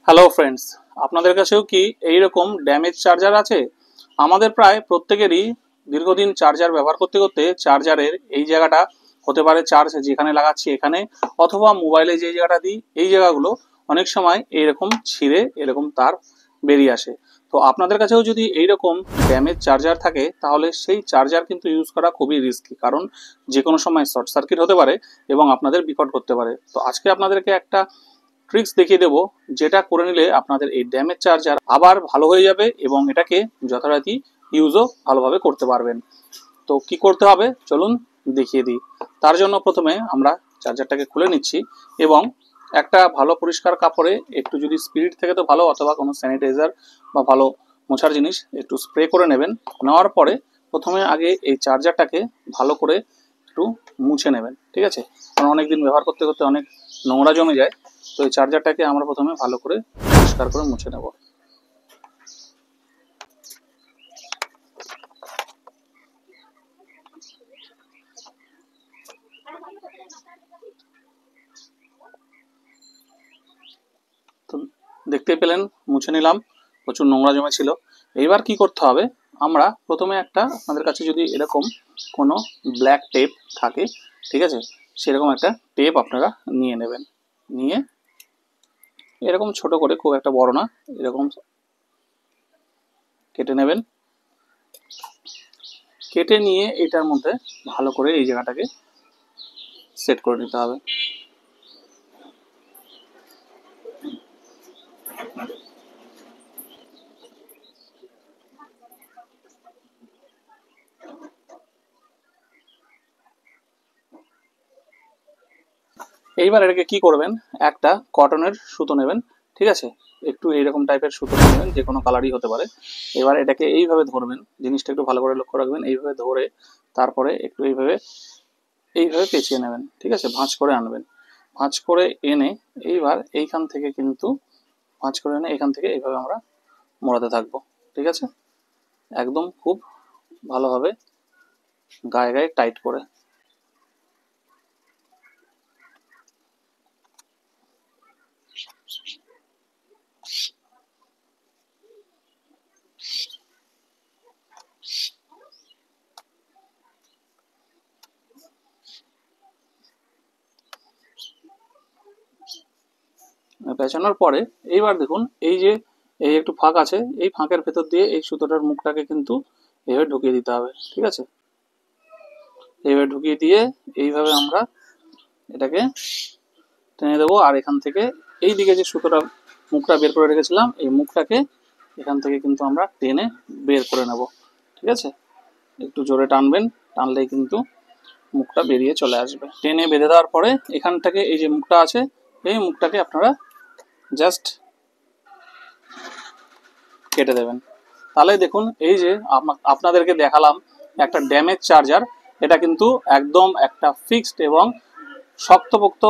Hello friends, আপনাদের কাছেও কি এই রকম ড্যামেজ চার্জার আছে? আমাদের প্রায় প্রত্যেকেরই দীর্ঘদিন চার্জার ব্যবহার করতে করতে চার্জারের এই জায়গাটা হতে পারে চার্জ যেখানে লাগাচ্ছি এখানে, অথবা মোবাইলে যে জায়গাটা দিই এই জায়গাগুলো অনেক সময় এইরকম ছিঁড়ে এরকম তার বেরিয়ে আসে। তো আপনাদের কাছেও যদি এইরকম ড্যামেজ চার্জার থাকে তাহলে সেই চার্জার কিন্তু ইউজ করা খুবই রিস্কি, কারণ যে কোনো সময় শর্ট সার্কিট হতে পারে এবং আপনাদের বিপদ করতে পারে। তো আজকে আপনাদেরকে একটা ট্রিক্স দেখিয়ে দেবো, যেটা করে নিলে আপনাদের এই ড্যামেজ চার্জার আবার ভালো হয়ে যাবে এবং এটাকে যথারীতি ইউজও ভালোভাবে করতে পারবেন। তো কি করতে হবে চলুন দেখিয়ে দিই। তার জন্য প্রথমে আমরা চার্জারটাকে খুলে নিচ্ছি এবং একটা ভালো পরিষ্কার কাপড়ে একটু যদি স্পিরিট থেকে তো ভালো, অথবা কোনো স্যানিটাইজার বা ভালো মোছার জিনিস একটু স্প্রে করে নেবেন। নেওয়ার পরে প্রথমে আগে এই চার্জারটাকে ভালো করে একটু মুছে নেবেন, ঠিক আছে? কারণ অনেকদিন ব্যবহার করতে করতে অনেক নোংরা জমে যায়। তো এই চার্জারটাকে আমরা প্রথমে ভালো করে পরিষ্কার করে মুছে নেব। তো দেখতেই পেলেন মুছে নিলাম, প্রচুর নোংরা জমে ছিল। এইবার কি করতে হবে, আমরা প্রথমে একটা, আপনাদের কাছে যদি এরকম কোনো ব্ল্যাক টেপ থাকে, ঠিক আছে, সেরকম একটা টেপ আপনারা নিয়ে নেবেন। নিয়ে এরকম ছোট করে, খুব একটা বড় না, এরকম কেটে নেবেন। কেটে নিয়ে এটার মধ্যে ভালো করে এই জায়গাটাকে সেট করে নিতে হবে। এইবার এটাকে কি করবেন, একটা কটনের সুতো নেবেন, ঠিক আছে, একটু এইরকম টাইপের সুতো নেবেন, যে কোনো কালারই হতে পারে। এবার এটাকে এইভাবে ধরবেন, জিনিসটা একটু ভালো করে লক্ষ্য রাখবেন। এইভাবে ধরে তারপরে একটু এইভাবে এইভাবে পেঁচিয়ে নেবেন, ঠিক আছে, ভাঁজ করে আনবেন। ভাঁজ করে এনে এইবার এইখান থেকে কিন্তু ভাঁজ করে এনে এখান থেকে এইভাবে আমরা মোড়াতে থাকবো, ঠিক আছে, একদম খুব ভালোভাবে গায়ে গায়ে টাইট করে। পেঁচানোর পরে এইবার দেখুন, এই যে এই একটু ফাঁক আছে, এই ফাঁকের ভেতর দিয়ে এই সুতোটার মুখটাকে কিন্তু এইভাবে ঢুকিয়ে দিতে হবে, ঠিক আছে। এইভাবে ঢুকিয়ে দিয়ে এইভাবে আমরা এটাকে টেনে দেবো। আর এখান থেকে এই দিকে যে সুতোটা মুখটা বের করে রেখেছিলাম, এই মুখটাকে এখান থেকে কিন্তু আমরা টেনে বের করে নেব, ঠিক আছে। একটু জোরে টানবেন, টানলেই কিন্তু মুখটা বেরিয়ে চলে আসবে। টেনে বেঁধে দেওয়ার পরে এখান থেকে এই যে মুখটা আছে, এই মুখটাকে আপনারা জাস্ট কেটে দেবেন। তাহলে দেখুন, এই যে আপনাদেরকে দেখালাম একটা ড্যামেজ চার্জার, এটা কিন্তু একদম একটা ফিক্সড এবং শক্তপোক্ত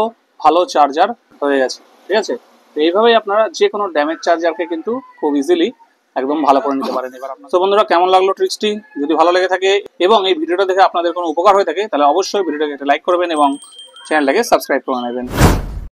ভালো চার্জার হয়ে গেছে, ঠিক আছে। তো এইভাবেই আপনারা যে কোনো ড্যামেজ চার্জারকে কিন্তু খুব ইজিলি একদম ভালো করে নিতে পারেন। এবার আপনার তো বন্ধুরা, কেমন লাগলো ট্রিক্সটি? যদি ভালো লেগে থাকে এবং এই ভিডিওটা দেখে আপনাদের কোনো উপকার হয়ে থাকে, তাহলে অবশ্যই ভিডিওটাকে একটা লাইক করবেন এবং চ্যানেলটাকে সাবস্ক্রাইব করে নেবেন।